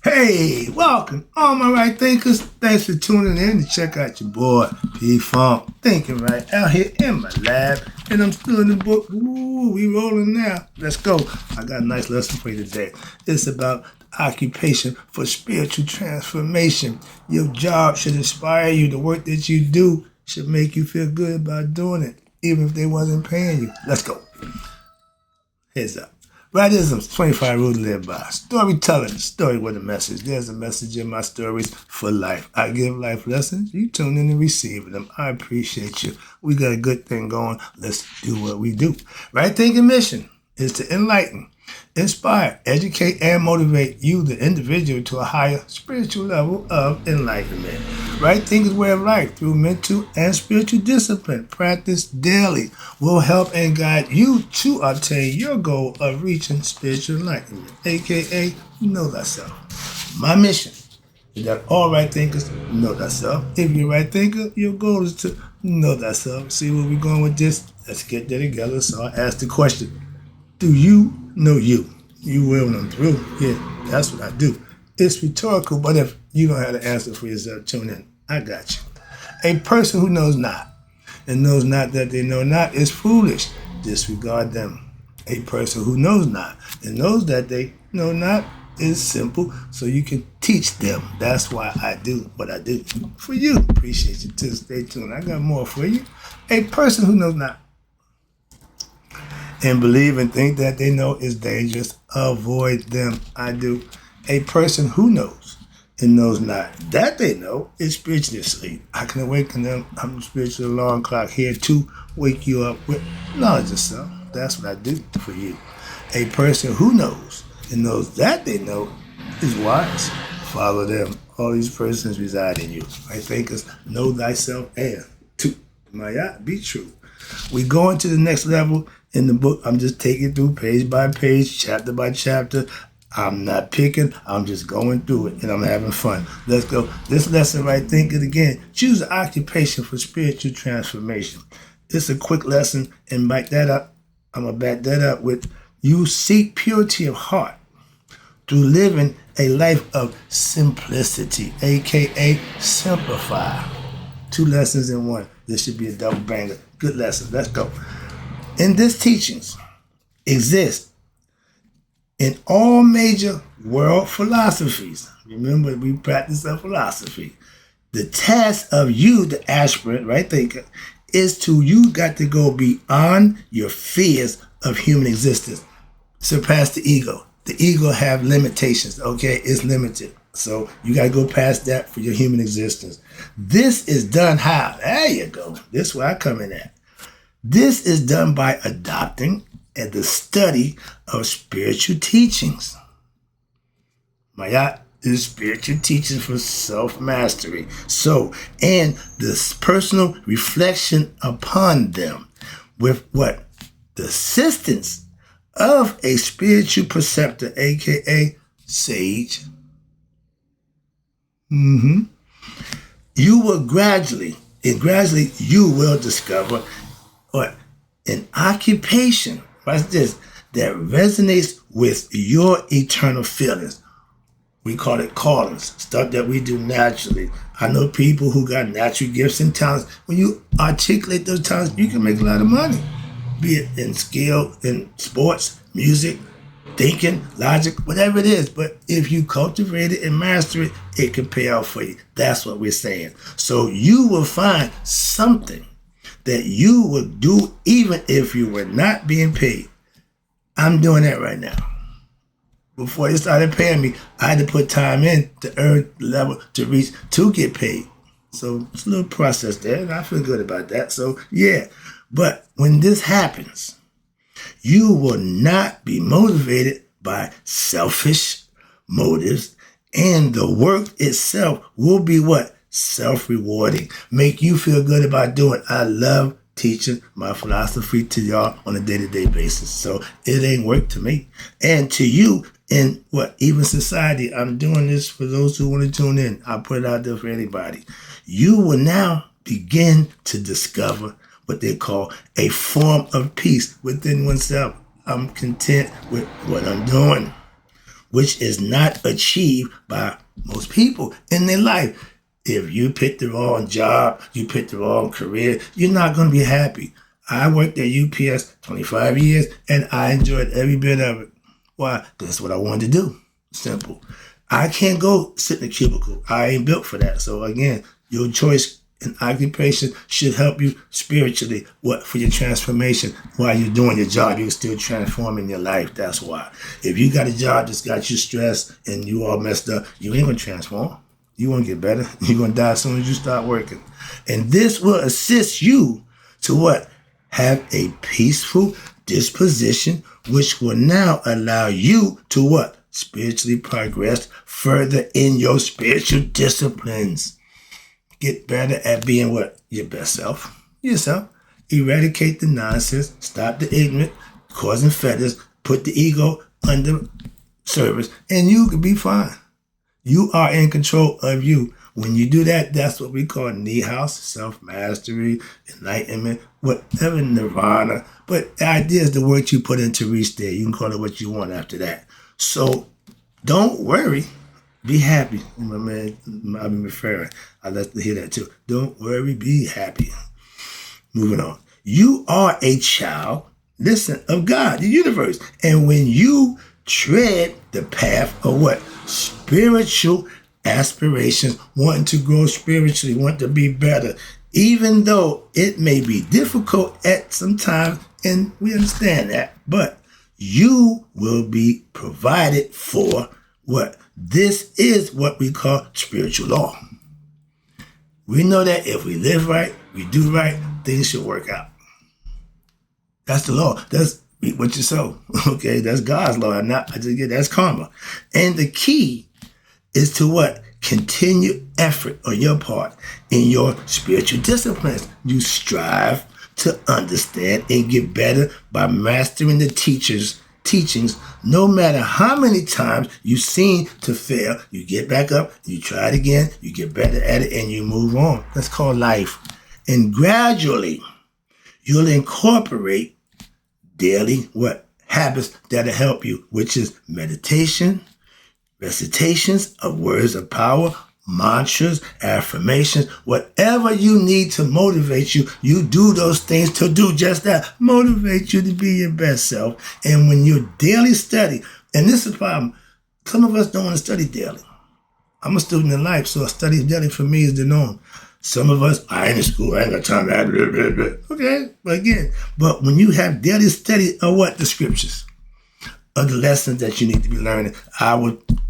Hey, welcome, all my right thinkers. Thanks for tuning in to check out your boy P-Funk, thinking right out here in my lab, and I'm still in the book. Ooh, we rolling now. Let's go. I got a nice lesson for you today. It's about occupation for spiritual transformation. Your job should inspire you. The work that you do should make you feel good about doing it, even if they wasn't paying you. Let's go. Heads up. Rightisms, 25 rules to live by. Storytelling, story with a message. There's a message in my stories for life. I give life lessons. You tune in and receive them. I appreciate you. We got a good thing going. Let's do what we do. Right thinking mission is to enlighten, inspire, educate, and motivate you, the individual, to a higher spiritual level of enlightenment. Right thinking way of life through mental and spiritual discipline practiced daily will help and guide you to attain your goal of reaching spiritual enlightenment, aka know thyself. My mission is that all right thinkers know thyself. If you're a right thinker, your goal is to know thyself. See where we're going with this? Let's get there together. So I ask the question, do you know you? You will when I'm through. Yeah, that's what I do. It's rhetorical, but if you don't have the answer for yourself, tune in. I got you. A person who knows not and knows not that they know not is foolish. Disregard them. A person who knows not and knows that they know not is simple, so you can teach them. That's why I do what I do for you. Appreciate you too. Stay tuned. I got more for you. A person who knows not and believe and think that they know is dangerous, avoid them. I do. A person who knows and knows not that they know is spiritually asleep. I can awaken them. I'm the spiritual alarm clock here to wake you up with knowledge of self. That's what I do for you. A person who knows and knows that they know is wise. Follow them. All these persons reside in you. I think it's know thyself and to be true. We go into the next level in the book. I'm just taking through page by page, chapter by chapter. I'm not picking. I'm just going through it, and I'm having fun. Let's go. This lesson right thinking again. Choose an occupation for spiritual transformation. It's a quick lesson, and back that up. I'm going to back that up with you seek purity of heart through living a life of simplicity, a.k.a. simplify. 2 lessons in one. This should be a double banger. Good lesson. Let's go. In this teachings exist in all major world philosophies. Remember, we practice a philosophy. The task of you, the aspirant, right thinker, is you got to go beyond your fears of human existence. Surpass the ego. The ego have limitations, okay? It's limited. So you got to go past that for your human existence. This is done how? There you go. This is where I come in at. This is done by adopting and the study of spiritual teachings. Mayat is spiritual teachings for self-mastery. So, and this personal reflection upon them with what? The assistance of a spiritual preceptor, aka sage. You will gradually you will discover what an occupation, watch this, that resonates with your eternal feelings. We call it callings, stuff that we do naturally. I know people who got natural gifts and talents. When you articulate those talents, you can make a lot of money, be it in skill, in sports, music, thinking, logic, whatever it is. But if you cultivate it and master it, it can pay off for you. That's what we're saying. So you will find something that you would do even if you were not being paid. I'm doing that right now. Before they started paying me, I had to put time in to earn the level to reach to get paid. So it's a little process there, and I feel good about that. So yeah, but when this happens, you will not be motivated by selfish motives, and the work itself will be what? Self-rewarding. Make you feel good about doing. I love teaching my philosophy to y'all on a day-to-day basis. So it ain't work to me. And to you, in what? Even society, I'm doing this for those who want to tune in. I'll put it out there for anybody. You will now begin to discover what they call a form of peace within oneself. I'm content with what I'm doing. which is not achieved by most people in their life. If you pick the wrong job, you pick the wrong career, you're not going to be happy. I worked at UPS 25 years, and I enjoyed every bit of it. Why? That's what I wanted to do. Simple. I can't go sit in a cubicle. I ain't built for that. So again, your choice in occupation should help you spiritually. What for your transformation while you're doing your job, you're still transforming your life. That's why. If you got a job that's got you stressed and you all messed up, you ain't gonna transform. You won't get better. You're gonna die as soon as you start working. And this will assist you to what? Have a peaceful disposition, which will now allow you to what? Spiritually progress further in your spiritual disciplines. Get better at being what? Your best self. Yourself. Eradicate the nonsense. Stop the ignorant, causing feathers. Put the ego under service, and you can be fine. You are in control of you. When you do that, that's what we call House, self-mastery, enlightenment, whatever, nirvana. But the idea is the work you put in to reach there. You can call it what you want after that. So don't worry. Be happy. My man, I've been referring. I like to hear that too. Don't worry, be happy. Moving on. You are a child, listen, of God, the universe. And when you tread the path of what? Spiritual aspirations, wanting to grow spiritually, want to be better, even though it may be difficult at some time, and we understand that, but you will be provided for what? This is what we call spiritual law. We know that if we live right, we do right, things should work out. That's the law. That's what you sow. Okay, that's God's law. That's karma. And the key is to what? Continue effort on your part in your spiritual disciplines. You strive to understand and get better by mastering the teachings. No matter how many times you seem to fail, you get back up, you try it again, you get better at it, and you move on. That's called life. And gradually, you'll incorporate daily what? Habits that'll help you, which is meditation, recitations of words of power, mantras, affirmations, whatever you need to motivate you, you do those things to do just that. Motivate you to be your best self. And when you daily study, and this is the problem, some of us don't want to study daily. I'm a student in life, so study daily for me is the norm. Some of us, I ain't in school, I ain't got time to have it. Okay, but when you have daily study of what? The scriptures, of the lessons that you need to be learning. I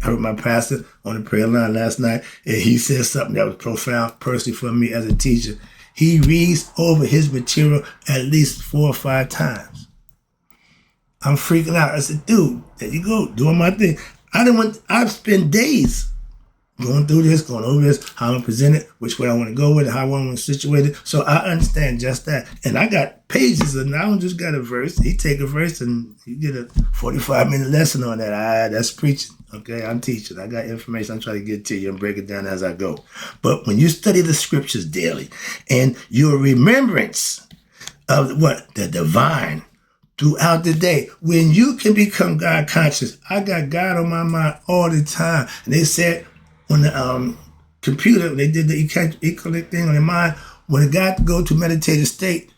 heard my pastor on the prayer line last night, and he said something that was profound personally for me as a teacher. He reads over his material at least 4 or 5 times. I'm freaking out. I said, dude, there you go, doing my thing. I've spent days going through this, going over this, how I'm going to present it, which way I want to go with it, how I want to situate it. So I understand just that. And I got pages, and I don't just got a verse. He take a verse and he get a 45-minute lesson on that. That's preaching. Okay, I'm teaching. I got information I'm trying to get to you and break it down as I go. But when you study the scriptures daily and your remembrance of what? The divine throughout the day, when you can become God conscious. I got God on my mind all the time. And they said, on the computer, they did the ecolic thing on the mind. When a guy go to meditative state,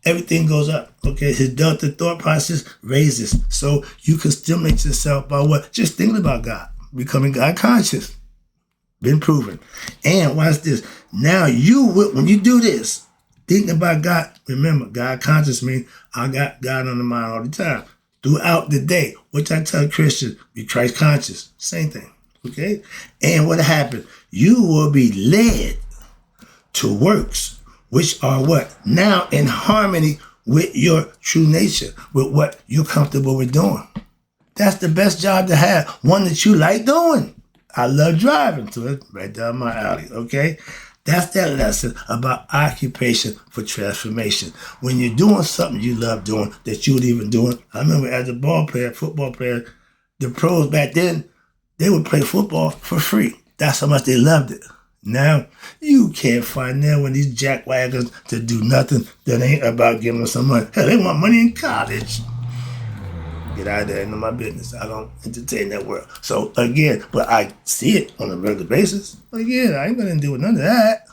everything goes up. Okay, his delta thought process raises. So you can stimulate yourself by what? Just thinking about God, becoming God conscious. Been proven. And watch this. Now you will, when you do this, thinking about God, remember, God conscious means I got God on the mind all the time. Throughout the day, which I tell Christians, be Christ conscious. Same thing. Okay? And what happened? You will be led to works which are what? Now in harmony with your true nature, with what you're comfortable with doing. That's the best job to have, one that you like doing. I love driving, so it's right down my alley, okay? That's that lesson about occupation for transformation. When you're doing something you love doing, that you would even doing. I remember as a football player, the pros back then, they would play football for free. That's how much they loved it. Now, you can't find that when these jackwagons to do nothing that ain't about giving them some money. Hell, they want money in college. Get out of there, into my business. I don't entertain that world. So again, but I see it on a regular basis. Again, I ain't gonna do with none of that.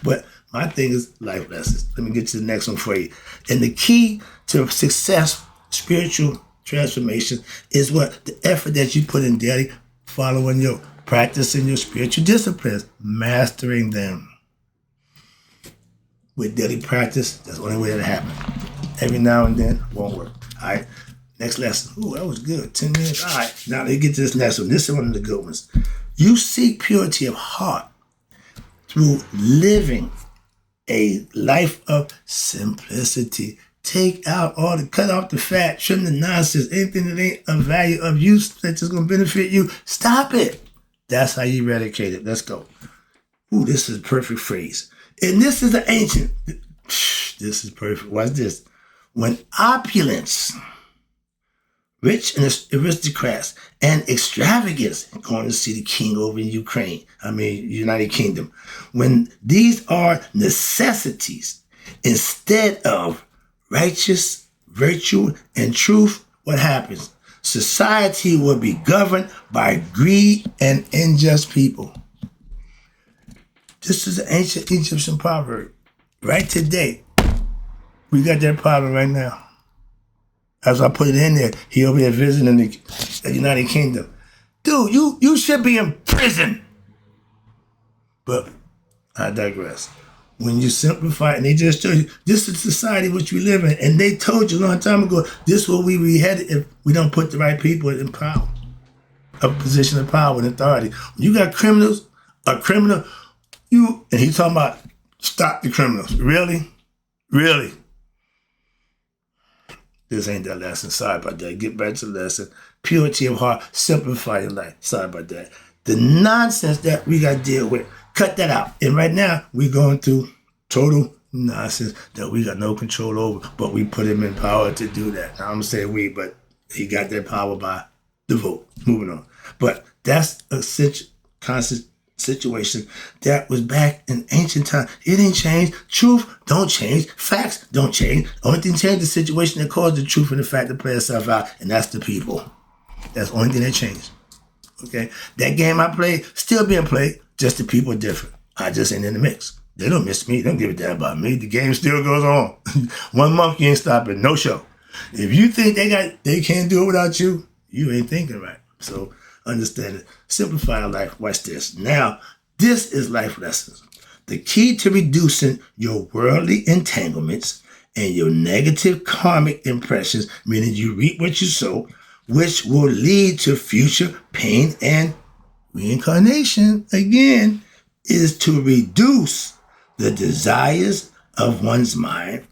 But my thing is life lessons. Let me get to the next one for you. And the key to success, spiritual transformation, is what? The effort that you put in daily, following your practicing your spiritual disciplines, mastering them. With daily practice, that's the only way that'll happen. Every now and then, won't work. All right, next lesson. Ooh, that was good. 10 minutes. All right, now let's get to this next one. This is one of the good ones. You seek purity of heart through living a life of simplicity. Take out cut off the fat, trim the nonsense, anything that ain't of value, of use, that's just going to benefit you. Stop it. That's how you eradicate it. Let's go. Ooh, this is a perfect phrase. And this is the ancient. This is perfect. Watch this. When opulence, rich and aristocrats, and extravagance, going to see the king over in United Kingdom. When these are necessities instead of righteous, virtue, and truth, what happens? Society will be governed by greed and unjust people. This is an ancient Egyptian proverb. Right today, we got that problem right now. As I put it in there, he over there visiting the United Kingdom. Dude, you should be in prison. But I digress. When you simplify, and they just told you, this is the society which we live in, and they told you a long time ago, this is where we be headed if we don't put the right people in power, a position of power and authority. When you got criminals, a criminal, and he's talking about stop the criminals. Really? Really? This ain't that lesson. Sorry about that. Get back to the lesson. Purity of heart, simplify your life. Sorry about that. The nonsense that we got to deal with, cut that out. And right now, we're going through total nonsense that we got no control over, but we put him in power to do that. Now, I'm going to say we, but he got that power by the vote. Moving on. But that's a constant situation that was back in ancient time. It ain't changed. Truth don't change. Facts don't change. Only thing changed the situation that caused the truth and the fact to play itself out, and that's the people. That's the only thing that changed. Okay? That game I played, still being played, just the people are different. I just ain't in the mix. They don't miss me. They don't give a damn about me. The game still goes on. 1 month, you ain't stopping. No show. If you think they can't do it without you, you ain't thinking right. So understand it. Simplify your life. Watch this. Now, this is life lessons. The key to reducing your worldly entanglements and your negative karmic impressions, meaning you reap what you sow, which will lead to future pain and reincarnation, again, is to reduce the desires of one's mind.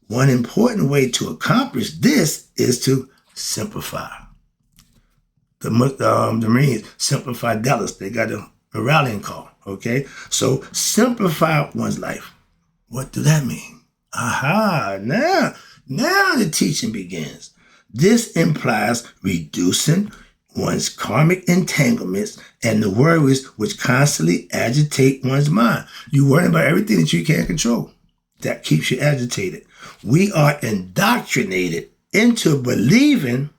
One important way to accomplish this is to simplify. The Marines simplify Dallas. They got a rallying call, okay? So simplify one's life. What does that mean? Aha, now the teaching begins. This implies reducing one's karmic entanglements and the worries which constantly agitate one's mind. You worry about everything that you can't control. That keeps you agitated. We are indoctrinated into believing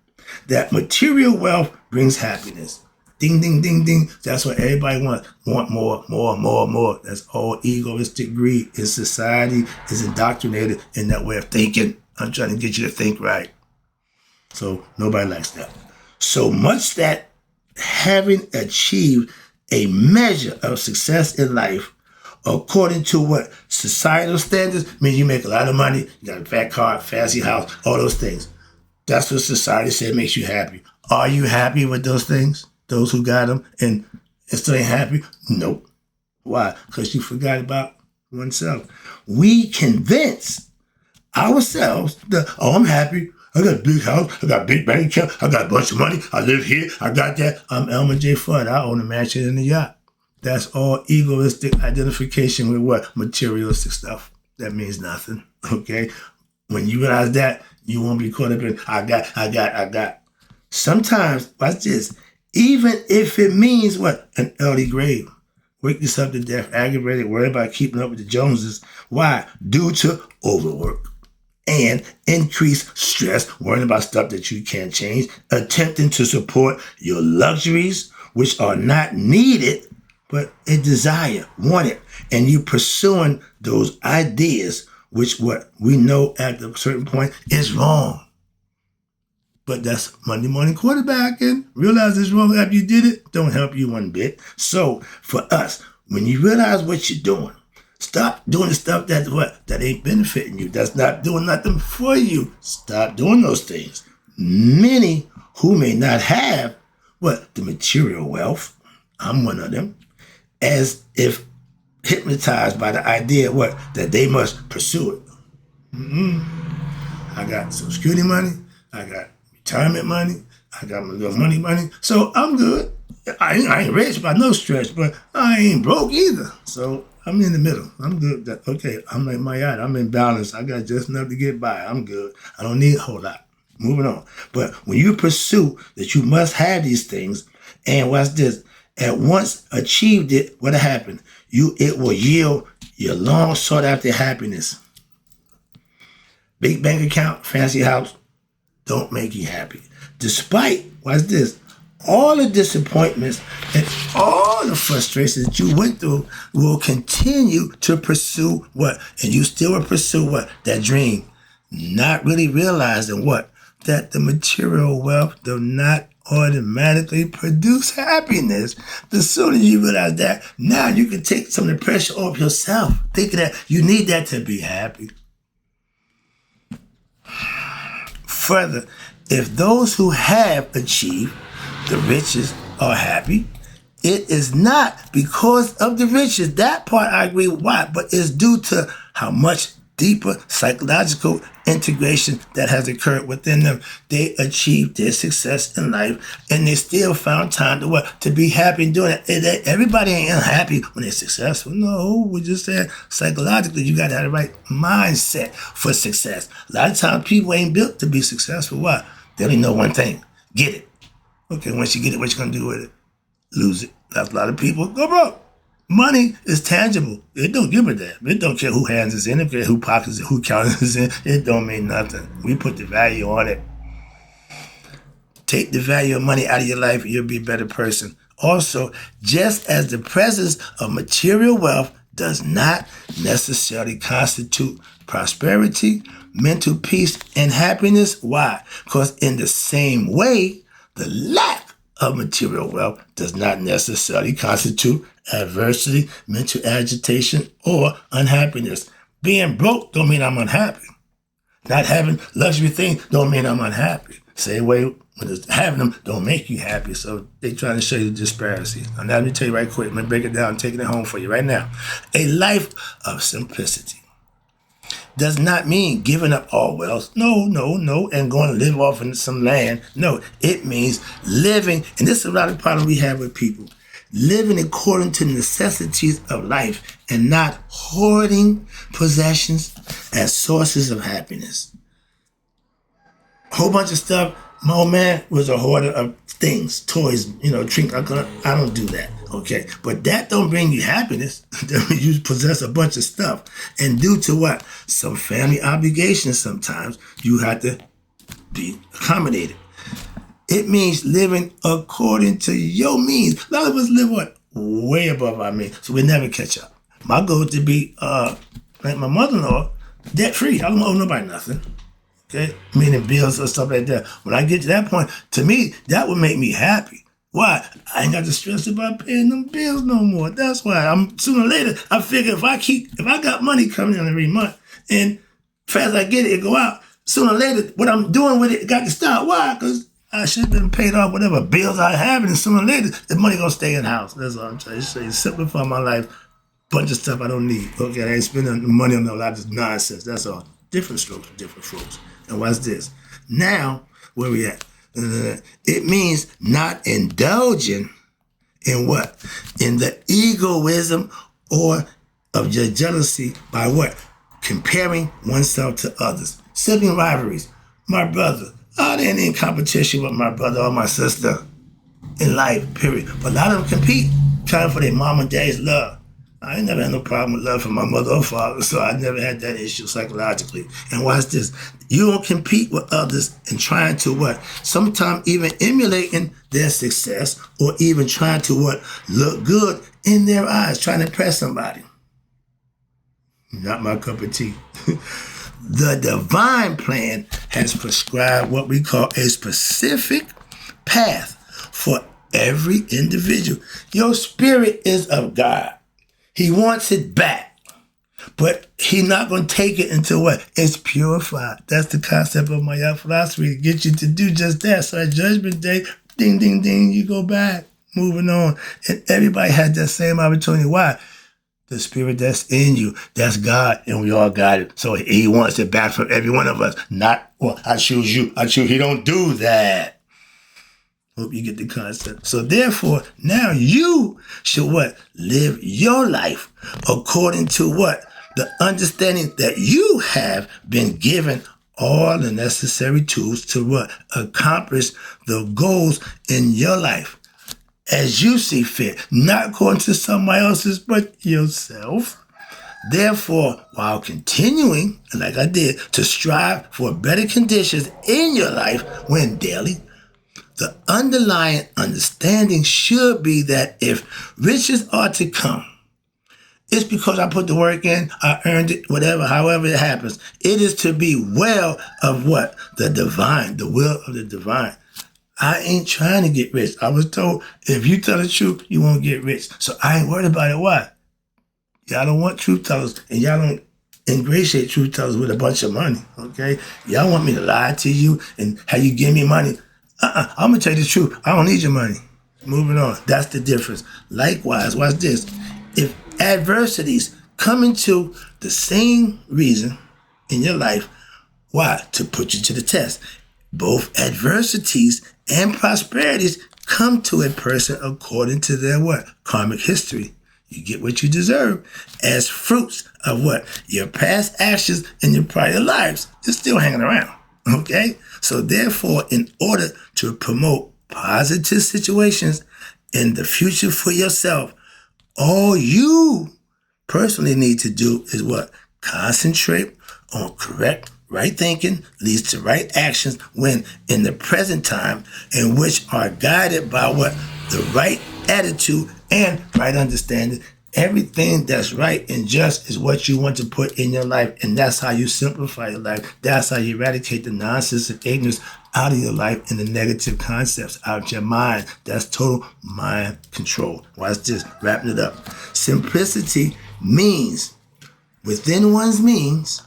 that material wealth brings happiness. Ding, ding, ding, ding. That's what everybody wants. Want more, more, more, more. That's all egoistic greed. And society is indoctrinated in that way of thinking. I'm trying to get you to think right. So nobody likes that. So much that having achieved a measure of success in life, according to what societal standards, means you make a lot of money, you got a fat car, fancy house, all those things. That's what society said makes you happy. Are you happy with those things? Those who got them and still ain't happy? Nope. Why? Because you forgot about oneself. We convince ourselves that, oh, I'm happy. I got a big house. I got a big bank account. I got a bunch of money. I live here. I got that. I'm Elmer J. Fudd. I own a mansion and a yacht. That's all egoistic identification with what? Materialistic stuff. That means nothing. Okay? When you realize that, you won't be caught up in, I got. Sometimes, watch this, even if it means what? An early grave. Wake yourself to death, aggravated, worried about keeping up with the Joneses. Why? Due to overwork. and increase stress, worrying about stuff that you can't change, attempting to support your luxuries, which are not needed, but a desire, wanted, and you pursuing those ideas, which what we know at a certain point is wrong. But that's Monday morning quarterbacking. Realize it's wrong after you did it, don't help you one bit. So for us, when you realize what you're doing, stop doing the stuff that ain't benefiting you, that's not doing nothing for you. Stop doing those things. Many who may not have the material wealth, I'm one of them, as if hypnotized by the idea that they must pursue it. I got Social Security money, I got retirement money, I got my little money, so I'm good. I ain't rich by no stretch, but I ain't broke either. So I'm in the middle. I'm good. Okay, I'm like my yacht. I'm in balance. I got just enough to get by. I'm good. I don't need a whole lot. Moving on. But when you pursue that you must have these things, and watch this, at once achieved it, what'll happen? It will yield your long sought after happiness. Big bank account, fancy house, don't make you happy. Despite, watch this, all the disappointments and all the frustrations that you went through will continue to pursue what? And you still will pursue what? That dream. Not really realizing what? That the material wealth does not automatically produce happiness. The sooner you realize that, now you can take some of the pressure off yourself. Thinking that you need that to be happy. Further, if those who have achieved the riches are happy, it is not because of the riches. That part I agree with why, but it's due to how much deeper psychological integration that has occurred within them. They achieved their success in life, and they still found time to be happy in doing it. Everybody ain't unhappy when they're successful. No, we just said psychologically you got to have the right mindset for success. A lot of times people ain't built to be successful. Why? They only know one thing: get it. Okay, once you get it, what you gonna do with it? Lose it. That's a lot of people go broke. Money is tangible. It don't give a damn. It don't care who hands is in, it don't care who pockets it, who counts is in. It don't mean nothing. We put the value on it. Take the value of money out of your life and you'll be a better person. Also, just as the presence of material wealth does not necessarily constitute prosperity, mental peace, and happiness. Why? Because in the same way, the lack of material wealth does not necessarily constitute adversity, mental agitation, or unhappiness. Being broke don't mean I'm unhappy. Not having luxury things don't mean I'm unhappy. Same way when it's having them don't make you happy. So they trying to show you the disparity. And now let me tell you right quick. I'm going to break it down and taking it home for you right now. A life of simplicity does not mean giving up all wealth. No, and going to live off in some land. No, it means living, and this is a lot of problem we have with people, living according to the necessities of life and not hoarding possessions as sources of happiness. A whole bunch of stuff. My old man was a hoarder of things, toys, drink. I don't do that. Okay, but that don't bring you happiness. You possess a bunch of stuff. And due to what? Some family obligations sometimes, you have to be accommodated. It means living according to your means. A lot of us live way above our means, so we never catch up. My goal is to be, like my mother-in-law, debt-free. I don't owe nobody nothing. Okay, meaning bills or stuff like that. When I get to that point, to me, that would make me happy. Why? I ain't got to stress about paying them bills no more. That's why sooner or later, I figure if I got money coming in every month and fast I get it go out, sooner or later, what I'm doing with it got to stop. Why? Because I should have been paid off whatever bills I have, and sooner or later, the money gonna stay in the house. That's all I'm trying to say. Simplify my life. Bunch of stuff I don't need. Okay, I ain't spending money on a lot of nonsense. That's all. Different strokes, different folks. And what's this? Now, where we at? It means not indulging in what? In the egoism or of your jealousy by what? Comparing oneself to others. Sibling rivalries. My brother. They ain't in competition with my brother or my sister in life, period. But a lot of them compete, trying for their mom and dad's love. I ain't never had no problem with love from my mother or father, so I never had that issue psychologically. And watch this. You don't compete with others and trying to what? Sometimes even emulating their success or even trying to what? Look good in their eyes, trying to impress somebody. Not my cup of tea. The divine plan has prescribed what we call a specific path for every individual. Your spirit is of God. He wants it back, but he's not going to take it until what? It's purified. That's the concept of my philosophy, to get you to do just that. So at Judgment Day, ding, ding, ding, you go back, moving on. And everybody had that same opportunity. Why? The spirit that's in you, that's God, and we all got it. So he wants it back from every one of us. Not, well, I choose you. I choose. He don't do that. Hope you get the concept. So therefore, now you should what? Live your life according to what? The understanding that you have been given all the necessary tools to what? Accomplish the goals in your life as you see fit, not according to somebody else's, but yourself. Therefore, while continuing, like I did, to strive for better conditions in your life when daily, the underlying understanding should be that if riches are to come, it's because I put the work in, I earned it, whatever, however it happens. It is to be well of what? The divine, the will of the divine. I ain't trying to get rich. I was told, if you tell the truth, you won't get rich. So I ain't worried about it. Why? Y'all don't want truth tellers, and y'all don't ingratiate truth tellers with a bunch of money, okay? Y'all want me to lie to you and have you give me money. I'm going to tell you the truth. I don't need your money. Moving on. That's the difference. Likewise, watch this. If adversities come into the same reason in your life, why? To put you to the test. Both adversities and prosperities come to a person according to their what? Karmic history. You get what you deserve as fruits of what? Your past actions and your prior lives. It's still hanging around. Okay? So therefore, in order to promote positive situations in the future for yourself, all you personally need to do is what? Concentrate on correct, right thinking leads to right actions when in the present time, in which are guided by what? The right attitude and right understanding. Everything that's right and just is what you want to put in your life, and that's how you simplify your life. That's how you eradicate the nonsense and ignorance out of your life and the negative concepts out of your mind. That's total mind control. Watch this, wrapping it up. Simplicity means within one's means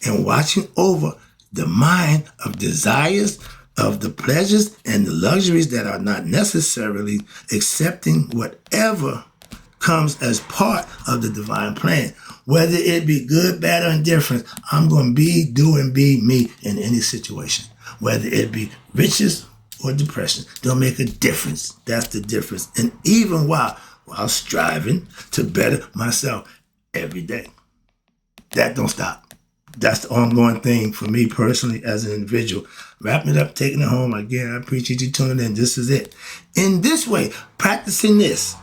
and watching over the mind of desires, of the pleasures and the luxuries that are not necessarily accepting whatever comes as part of the divine plan. Whether it be good, bad, or indifferent, I'm going to be, do, and be me in any situation. Whether it be riches or depression, don't make a difference. That's the difference. And even while striving to better myself every day. That don't stop. That's the ongoing thing for me personally as an individual. Wrapping it up, taking it home. Again, I appreciate you tuning in. This is it. In this way, practicing this,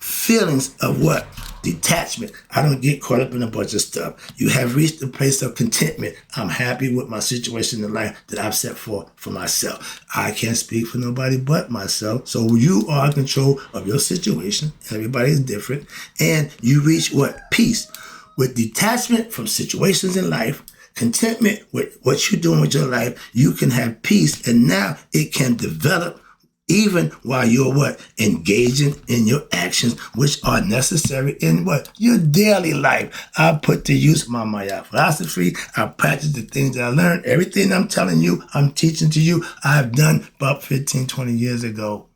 feelings of what? Detachment. I don't get caught up in a bunch of stuff. You have reached a place of contentment. I'm happy with my situation in life that I've set forth for myself. I can't speak for nobody but myself. So you are in control of your situation. Everybody is different. And you reach what? Peace. With detachment from situations in life, contentment with what you're doing with your life, you can have peace. And now it can develop even while you're what? Engaging in your actions, which are necessary in what? Your daily life. I put to use my Maya philosophy. I practice the things that I learned. Everything I'm telling you, I'm teaching to you, I've done about 15, 20 years ago.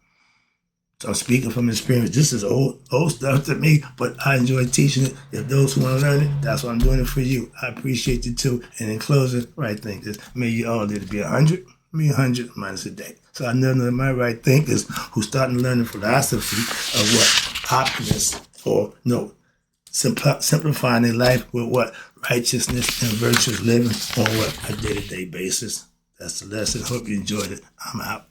So I'm speaking from experience. This is old stuff to me, but I enjoy teaching it. If those who want to learn it, that's why I'm doing it for you. I appreciate you too. And in closing, right thinkers, may you all live to be 100, me 100 minus a day. So I know that my right thinkers who starting learning philosophy of what? Opulence or no, simplifying their life with what? Righteousness and virtuous living on what? A day-to-day basis. That's the lesson. Hope you enjoyed it. I'm out.